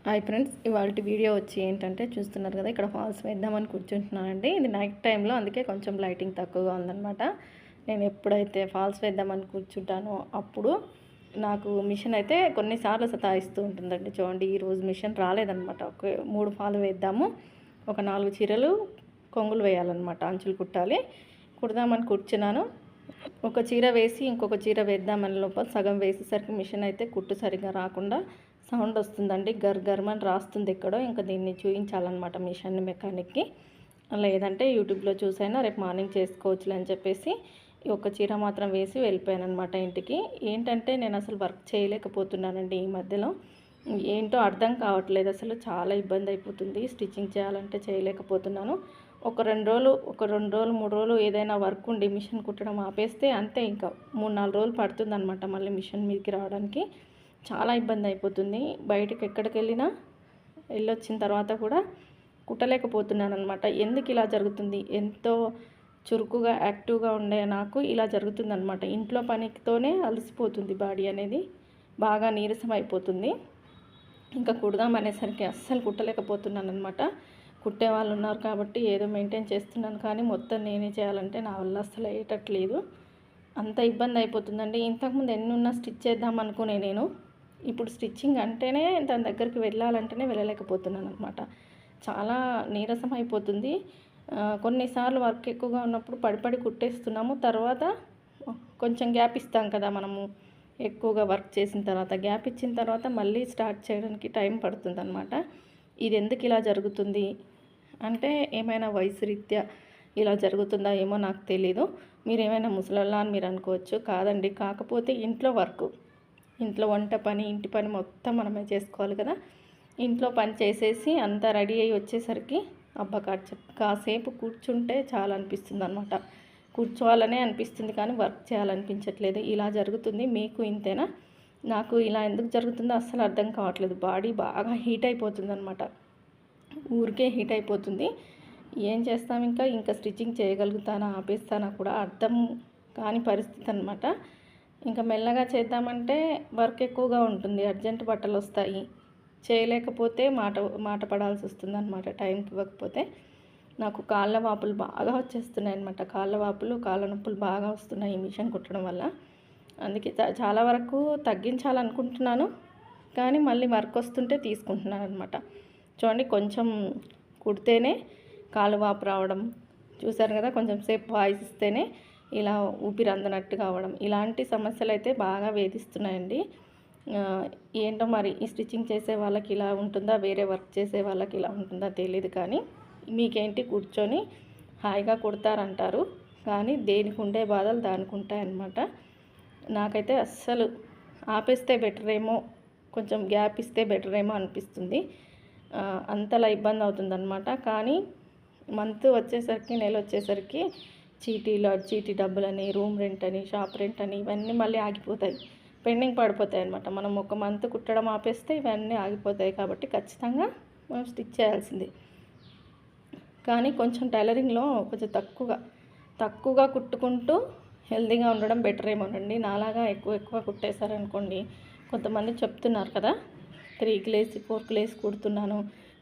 Hi friends, ఇవాళ video వచ్చి ఏంటంటే చూస్తున్నారు కదా, ఇక్కడ ఫాల్స్ వేద్దామని కూర్చుంటున్నానండి. ఇది నైట్ టైంలో, అందుకే కొంచెం లైటింగ్ తక్కువగా ఉందన్నమాట. నేను ఎప్పుడైతే ఫాల్స్ వేద్దామని కూర్చుంటానో అప్పుడు నాకు మిషన్ అయితే కొన్నిసార్లు సతాయిస్తూ ఉంటుందండి. చూడండి, ఈరోజు మిషన్ రాలేదన్నమాట. ఒక 3 ఫాల్ వేద్దాము, ఒక 4 చీరలు కొంగులు వేయాలన్నమాట, అంచులు కుట్టాలి. కుడదామని కూర్చున్నాను. ఒక చీర వేసి ఇంకొక చీర వేద్దామని లోపల సగం వేసేసరికి మిషన్ అయితే కుట్టు సరిగ్గా రాకుండా సౌండ్ వస్తుందండి. గర్మని రాస్తుంది ఎక్కడో. ఇంకా దీన్ని చూపించాలన్నమాట మిషన్ మెకానిక్కి. లేదంటే యూట్యూబ్లో చూసైనా రేపు మార్నింగ్ చేసుకోవచ్చులే అని చెప్పేసి ఒక చీర మాత్రం వేసి వెళ్ళిపోయాను అనమాట ఇంటికి. ఏంటంటే నేను అసలు వర్క్ చేయలేకపోతున్నానండి ఈ మధ్యలో. ఏంటో అర్థం కావట్లేదు, అసలు చాలా ఇబ్బంది అయిపోతుంది. స్టిచ్చింగ్ చేయాలంటే చేయలేకపోతున్నాను. ఒక 2 రోజులు 3 రోజులు ఏదైనా వర్క్ ఉండి మిషన్ కుట్టడం ఆపేస్తే అంతే, ఇంకా 3-4 రోజులు పడుతుందన్నమాట మళ్ళీ మిషన్ మీదకి రావడానికి. చాలా ఇబ్బంది అయిపోతుంది. బయటకు ఎక్కడికి వెళ్ళొచ్చిన తర్వాత కూడా కుట్టలేకపోతున్నాను అనమాట. ఎందుకు ఇలా జరుగుతుంది? ఎంతో చురుకుగా యాక్టివ్గా ఉండే నాకు ఇలా జరుగుతుందన్నమాట. ఇంట్లో పనితోనే అలసిపోతుంది బాడీ అనేది, బాగా నీరసం అయిపోతుంది. ఇంకా కుడదాం అనేసరికి అస్సలు కుట్టలేకపోతున్నాను అనమాట. కుట్టే వాళ్ళు ఉన్నారు కాబట్టి ఏదో మెయింటైన్ చేస్తున్నాను, కానీ మొత్తం నేనే చేయాలంటే నా వల్ల అస్సలు అయ్యేటట్లేదు. అంత ఇబ్బంది అయిపోతుందండి. ఇంతకుముందు ఎన్నున్నా స్టిచ్ చేద్దాం అనుకునే నేను ఇప్పుడు స్టిచ్చింగ్ అంటేనే దాని దగ్గరికి వెళ్ళాలంటేనే వెళ్ళలేకపోతున్నాను అనమాట. చాలా నీరసం అయిపోతుంది. కొన్నిసార్లు వర్క్ ఎక్కువగా ఉన్నప్పుడు పడి కుట్టేస్తున్నాము. తర్వాత కొంచెం గ్యాప్ ఇస్తాం కదా మనము, ఎక్కువగా వర్క్ చేసిన తర్వాత గ్యాప్ ఇచ్చిన తర్వాత మళ్ళీ స్టార్ట్ చేయడానికి టైం పడుతుందన్నమాట. ఇది ఎందుకు ఇలా జరుగుతుంది అంటే, ఏమైనా వయసు రీత్యా ఇలా జరుగుతుందా ఏమో నాకు తెలీదు. మీరేమైనా ముసలల్లా అని మీరు అనుకోవచ్చు. కాదండి, కాకపోతే ఇంట్లో వంట పని, ఇంటి పని మొత్తం మనమే చేసుకోవాలి కదా. ఇంట్లో పని చేసేసి అంతా రెడీ అయ్యి వచ్చేసరికి అబ్బా కాసేపు కూర్చుంటే చాలా అనిపిస్తుంది అనమాట. కూర్చోవాలనే అనిపిస్తుంది కానీ వర్క్ చేయాలనిపించట్లేదు. ఇలా జరుగుతుంది. మీకు ఇంతేనా? నాకు ఇలా ఎందుకు జరుగుతుందో అస్సలు అర్థం కావట్లేదు. బాడీ బాగా హీట్ అయిపోతుంది అనమాట. ఊరికే హీట్ అయిపోతుంది. ఏం చేస్తాం, ఇంకా స్టిచ్చింగ్ చేయగలుగుతానా ఆపేస్తానా కూడా అర్థం కాని పరిస్థితి అనమాట. ఇంకా మెల్లగా చేద్దామంటే వర్క్ ఎక్కువగా ఉంటుంది, అర్జెంట్ బట్టలు వస్తాయి, చేయలేకపోతే మాట పడాల్సి వస్తుంది అనమాట టైంకి ఇవ్వకపోతే. నాకు కాళ్ళ వాపులు బాగా వచ్చేస్తున్నాయి అనమాట. కాళ్ళ వాపులు, కాళ్ళ నొప్పులు బాగా వస్తున్నాయి ఈ మిషన్ కుట్టడం వల్ల. అందుకే చాలా వరకు తగ్గించాలనుకుంటున్నాను, కానీ మళ్ళీ వర్క్ వస్తుంటే తీసుకుంటున్నాను అనమాట. చూడండి, కొంచెం కుడితేనే కాలు వాపు రావడం చూసారు కదా. కొంచెం సేపు వాయిస్ ఇస్తేనే ఇలా ఊపిరి అందనట్టు కావడం, ఇలాంటి సమస్యలు అయితే బాగా వేధిస్తున్నాయండి. ఏంటో మరి ఈ స్టిచ్చింగ్ చేసే వాళ్ళకి ఇలా ఉంటుందా, వేరే వర్క్ చేసే వాళ్ళకి ఇలా ఉంటుందా తెలియదు. కానీ మీకేంటి, కూర్చొని హాయిగా కుడతారంటారు, కానీ దేనికి ఉండే బాధలు దానికి ఉంటాయన్నమాట. నాకైతే అస్సలు ఆపేస్తే బెటరేమో, కొంచెం గ్యాప్ ఇస్తే బెటరేమో అనిపిస్తుంది. అంతలా ఇబ్బంది అవుతుందన్నమాట. కానీ మంత్ వచ్చేసరికి, నెల వచ్చేసరికి చీటీ డబ్బులని, రూమ్ రెంట్ అని, షాప్ రెంట్ అని ఇవన్నీ మళ్ళీ ఆగిపోతాయి, పెండింగ్ పడిపోతాయి అనమాట. మనం ఒక మంత్ కుట్టడం ఆపేస్తే ఇవన్నీ ఆగిపోతాయి. కాబట్టి ఖచ్చితంగా మనం స్టిచ్ చేయాల్సింది. కానీ కొంచెం టైలరింగ్లో కొంచెం తక్కువగా కుట్టుకుంటూ హెల్తీగా ఉండడం బెటర్ ఏమోనండి. నాలాగా ఎక్కువ కుట్టేశారనుకోండి, కొంతమంది చెప్తున్నారు కదా, 3 లేసి 4 లేసి కుడుతున్నాను,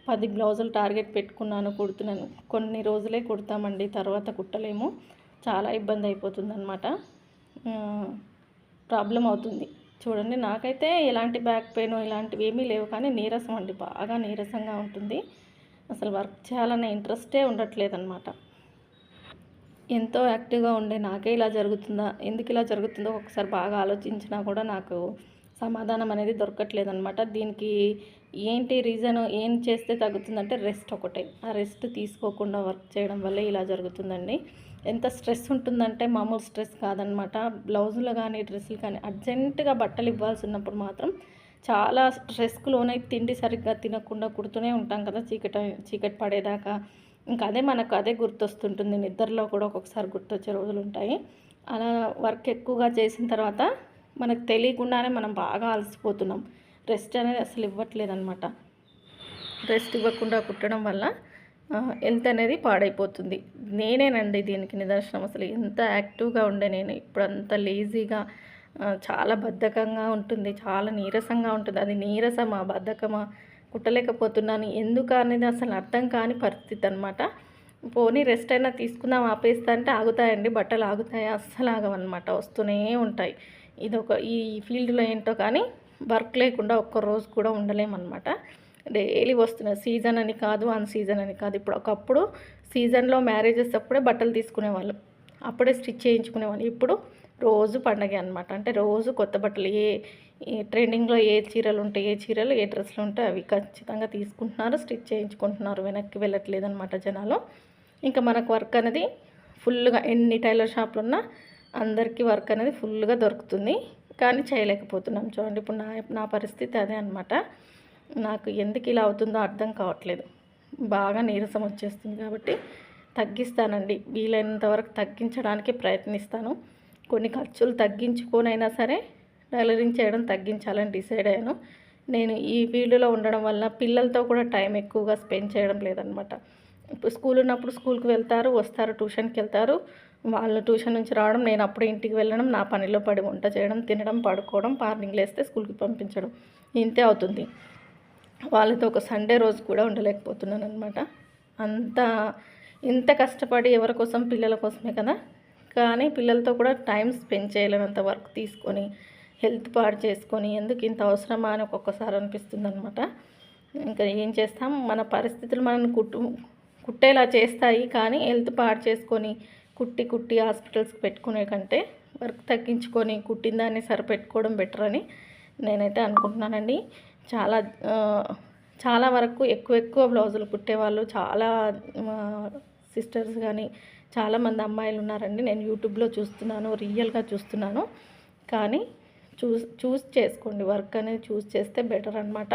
10 బ్లౌజులు టార్గెట్ పెట్టుకున్నాను, కుడుతున్నాను. కొన్ని రోజులే కుడతామండి, తర్వాత కుట్టలేము. చాలా ఇబ్బంది అయిపోతుంది అనమాట. ప్రాబ్లం అవుతుంది. చూడండి, నాకైతే ఎలాంటి బ్యాక్ పెయిన్ ఇలాంటివి ఏమీ లేవు, కానీ నీరసం అండి, బాగా నీరసంగా ఉంటుంది. అసలు వర్క్ చేయాలనే ఇంట్రెస్టే ఉండట్లేదన్నమాట. ఎంతో యాక్టివ్గా ఉండే నాకే ఇలా జరుగుతుందా, ఎందుకు ఇలా జరుగుతుందో ఒకసారి బాగా ఆలోచించినా కూడా నాకు సమాధానం అనేది దొరకట్లేదన్నమాట. దీనికి ఏంటి రీజన్, ఏం చేస్తే తగ్గుతుందంటే రెస్ట్ ఒకటే. ఆ రెస్ట్ తీసుకోకుండా వర్క్ చేయడం వల్లే ఇలా జరుగుతుందండి. ఎంత స్ట్రెస్ ఉంటుందంటే మామూలు స్ట్రెస్ కాదనమాట. బ్లౌజులు కానీ డ్రెస్సులు కానీ అర్జెంటుగా బట్టలు ఇవ్వాల్సి ఉన్నప్పుడు మాత్రం చాలా స్ట్రెస్కు లోనై తిండి సరిగ్గా తినకుండా కుడుతూనే ఉంటాం కదా, చీకటి పడేదాకా. ఇంకా మనకు అదే గుర్తొస్తుంటుంది. నిద్రలో కూడా ఒక్కొక్కసారి గుర్తొచ్చే రోజులు ఉంటాయి. అలా వర్క్ ఎక్కువగా చేసిన తర్వాత మనకు తెలియకుండానే మనం బాగా అలసిపోతున్నాం. రెస్ట్ అనేది అసలు ఇవ్వట్లేదన్నమాట. రెస్ట్ ఇవ్వకుండా కుట్టడం వల్ల హెల్త్ అనేది పాడైపోతుంది. నేనేనండి దీనికి నిదర్శనం. అసలు ఎంత యాక్టివ్గా ఉండే నేను ఇప్పుడు అంత లేజీగా, చాలా బద్ధకంగా ఉంటుంది, చాలా నీరసంగా ఉంటుంది. అది నీరసమా, బద్ధకమా కుట్టలేకపోతున్నాను ఎందుకు అనేది అసలు అర్థం కాని పరిస్థితి అనమాట. పోనీ రెస్ట్ అయినా తీసుకుందాం ఆపేస్తా అంటే ఆగుతాయండి, బట్టలు ఆగుతాయి, అస్సలు ఆగవన్నమాట, వస్తూనే ఉంటాయి. ఈ ఫీల్డ్లో ఏంటో కానీ వర్క్ లేకుండా ఒక్కరోజు కూడా ఉండలేమన్నమాట. డైలీ వస్తున్నాయి. సీజన్ అని కాదు, అన్ సీజన్ అని కాదు. ఇప్పుడు ఒకప్పుడు సీజన్లో మ్యారేజెస్ అప్పుడే బట్టలు తీసుకునేవాళ్ళు, అప్పుడే స్టిచ్ చేయించుకునేవాళ్ళు. ఇప్పుడు రోజు పండగ అనమాట. అంటే రోజు కొత్త బట్టలు, ట్రెండింగ్లో ఏ చీరలు ఉంటాయి, ఏ చీరలు ఏ డ్రెస్సులు ఉంటాయి అవి ఖచ్చితంగా తీసుకుంటున్నారు, స్టిచ్ చేయించుకుంటున్నారు. వెనక్కి వెళ్ళట్లేదు అనమాట జనాలు. ఇంకా మనకు వర్క్ అనేది ఫుల్గా, ఎన్ని టైలర్ షాపులు ఉన్నా అందరికీ వర్క్ అనేది ఫుల్గా దొరుకుతుంది, కానీ చేయలేకపోతున్నాం. చూడండి ఇప్పుడు నా పరిస్థితి అదే అనమాట. నాకు ఎందుకు ఇలా అవుతుందో అర్థం కావట్లేదు. బాగా నీరసం వచ్చేస్తుంది కాబట్టి తగ్గిస్తానండి, వీలైనంత వరకు తగ్గించడానికి ప్రయత్నిస్తాను. కొన్ని ఖర్చులు తగ్గించుకొనైనా సరే టైలరింగ్ చేయడం తగ్గించాలని డిసైడ్ అయ్యాను. నేను ఈ ఫీల్డ్లో ఉండడం వల్ల పిల్లలతో కూడా టైం ఎక్కువగా స్పెండ్ చేయడం లేదనమాట. ఇప్పుడు స్కూల్ ఉన్నప్పుడు స్కూల్కి వెళ్తారు, వస్తారు, ట్యూషన్కి వెళ్తారు. వాళ్ళు ట్యూషన్ నుంచి రావడం, నేను అప్పుడే ఇంటికి వెళ్ళడం, నా పనిలో పడి వంట చేయడం, తినడం, పడుకోవడం, మార్నింగ్ లేస్తే స్కూల్కి పంపించడం, ఇంతే అవుతుంది. వాళ్ళతో ఒక సండే రోజు కూడా ఉండలేకపోతున్నాను అనమాట. ఇంత కష్టపడి ఎవరి కోసం, పిల్లల కోసమే కదా, కానీ పిల్లలతో కూడా టైం స్పెండ్ చేయలేనంత వర్క్ తీసుకొని హెల్త్ పాడు చేసుకొని ఎందుకు ఇంత అవసరమా అని ఒక్కొక్కసారి అనిపిస్తుంది అనమాట. ఇంకా ఏం చేస్తాం, మన పరిస్థితులు మనల్ని కుట్టేలా చేస్తాయి, కానీ హెల్త్ పాడు చేసుకొని కుట్టి హాస్పిటల్స్కి పెట్టుకునే కంటే వర్క్ తగ్గించుకొని కుట్టిన దాన్ని సరిపెట్టుకోవడం బెటర్ అని నేనైతే అనుకుంటున్నానండి. చాలా వరకు ఎక్కువ బ్లౌజులు కుట్టేవాళ్ళు చాలా సిస్టర్స్ కానీ చాలామంది అమ్మాయిలు ఉన్నారండి. నేను యూట్యూబ్లో చూస్తున్నాను, రియల్గా చూస్తున్నాను. కానీ చూస్ చేసుకోండి, వర్క్ అనేది చూస్ చేస్తే బెటర్ అనమాట.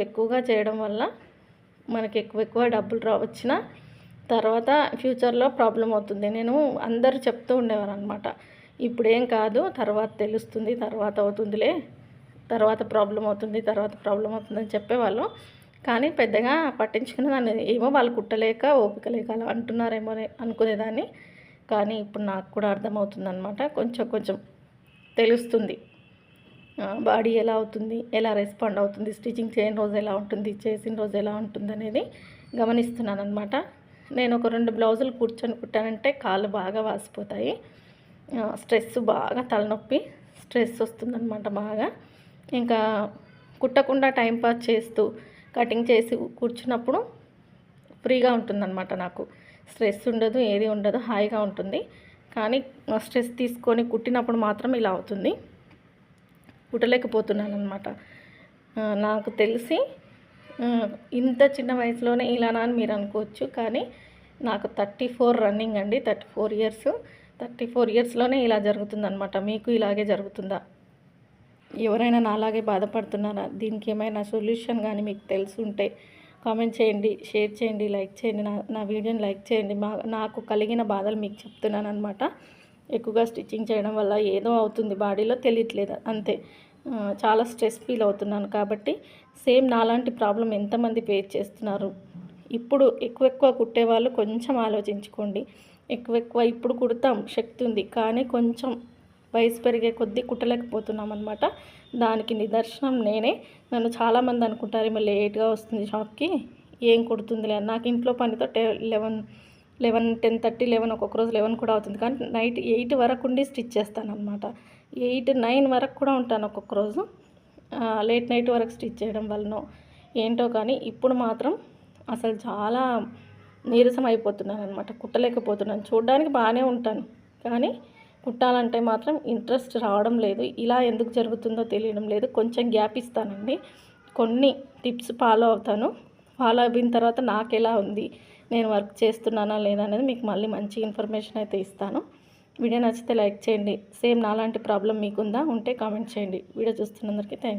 ఎక్కువగా చేయడం వల్ల మనకి ఎక్కువ డబ్బులు వచ్చినా తర్వాత ఫ్యూచర్లో ప్రాబ్లం అవుతుంది. నేను అందరూ చెప్తూ ఉండేవారు అనమాట, ఇప్పుడేం కాదు, తర్వాత తెలుస్తుంది, తర్వాత అవుతుందిలే, తర్వాత ప్రాబ్లం అవుతుంది అని చెప్పేవాళ్ళు. కానీ పెద్దగా పట్టించుకునేదాన్ని, ఏమో వాళ్ళు కుట్టలేక ఓపిక లేక అలా అంటున్నారేమో అనుకునేదాన్ని. కానీ ఇప్పుడు నాకు కూడా అర్థమవుతుంది అనమాట, కొంచెం తెలుస్తుంది బాడీ ఎలా అవుతుంది, ఎలా రెస్పాండ్ అవుతుంది, స్టిచ్చింగ్ చేయని రోజు ఎలా ఉంటుంది, చేసిన రోజు ఎలా ఉంటుంది అనేది గమనిస్తున్నాను అనమాట. నేను ఒక 2 బ్లౌజులు కూర్చొని కుట్టానంటే కాళ్ళు బాగా వాసిపోతాయి, స్ట్రెస్ బాగా, తలనొప్పి స్ట్రెస్ వస్తుందన్నమాట బాగా. ఇంకా కుట్టకుండా టైంపాస్ చేస్తూ కటింగ్ చేసి కూర్చున్నప్పుడు ఫ్రీగా ఉంటుందన్నమాట, నాకు స్ట్రెస్ ఉండదు, ఏది ఉండదు, హాయిగా ఉంటుంది. కానీ స్ట్రెస్ తీసుకొని కుట్టినప్పుడు మాత్రం ఇలా అవుతుంది, కుట్టలేకపోతున్నాను అనమాట. నాకు తెలిసి ఇంత చిన్న వయసులోనే ఇలానా అని మీరు అనుకోవచ్చు, కానీ నాకు 34 రన్నింగ్ అండి, 34 ఇయర్స్. 34 ఇయర్స్లోనే ఇలా జరుగుతుందనమాట. మీకు ఇలాగే జరుగుతుందా? ఎవరైనా నాలాగే బాధపడుతున్నారా? దీనికి ఏమైనా సొల్యూషన్ కానీ మీకు తెలుసుంటే కామెంట్ చేయండి, షేర్ చేయండి, లైక్ చేయండి, నా వీడియోని లైక్ చేయండి. నాకు కలిగిన బాధలు మీకు చెప్తున్నాను అనమాట. ఎక్కువగా స్టిచ్చింగ్ చేయడం వల్ల ఏదో అవుతుంది బాడీలో, తెలియట్లేదు అంతే. చాలా స్ట్రెస్ ఫీల్ అవుతున్నాను. కాబట్టి సేమ్ నాలాంటి ప్రాబ్లం ఎంతమంది ఫేస్ చేస్తున్నారు? ఇప్పుడు ఎక్కువ కుట్టేవాళ్ళు కొంచెం ఆలోచించుకోండి. ఎక్కువ ఇప్పుడు కుడతాం, శక్తి ఉంది, కానీ కొంచెం వయసు పెరిగే కొద్దీ కుట్టలేకపోతున్నాం అనమాట. దానికి నిదర్శనం నేనే. నన్ను చాలామంది అనుకుంటారు, ఏమో లేట్గా వస్తుంది షాప్కి, ఏం కుడుతుందిలే. నాకు ఇంట్లో పనితో 11, 10:30, 11, ఒక్కొక్క రోజు 11 కూడా అవుతుంది. కానీ నైట్ 8 వరకు ఉండి స్టిచ్ చేస్తాను అనమాట. 8, 9 వరకు కూడా ఉంటాను ఒక్కొక్క రోజు. లేట్ నైట్ వరకు స్టిచ్ చేయడం వల్లనో ఏంటో కానీ ఇప్పుడు మాత్రం అసలు చాలా నీరసం అయిపోతున్నాను అనమాట. కుట్టలేకపోతున్నాను. చూడడానికి బాగానే ఉంటాను, కానీ కుట్టాలంటే మాత్రం ఇంట్రెస్ట్ రావడం లేదు. ఇలా ఎందుకు జరుగుతుందో తెలియడం లేదు. కొంచెం గ్యాప్ ఇస్తానండి, కొన్ని టిప్స్ ఫాలో అవుతాను. ఫాలో అయిన తర్వాత నాకు ఎలా ఉంది, నేను వర్క్ చేస్తున్నానా లేదా అనేది మీకు మళ్ళీ మంచి ఇన్ఫర్మేషన్ అయితే ఇస్తాను. వీడియో నచ్చితే లైక్ చేయండి. సేమ్ నాలాంటి ప్రాబ్లం మీకుందా? ఉంటే కామెంట్ చేయండి. వీడియో చూస్తున్నందరికీ థ్యాంక్ యూ.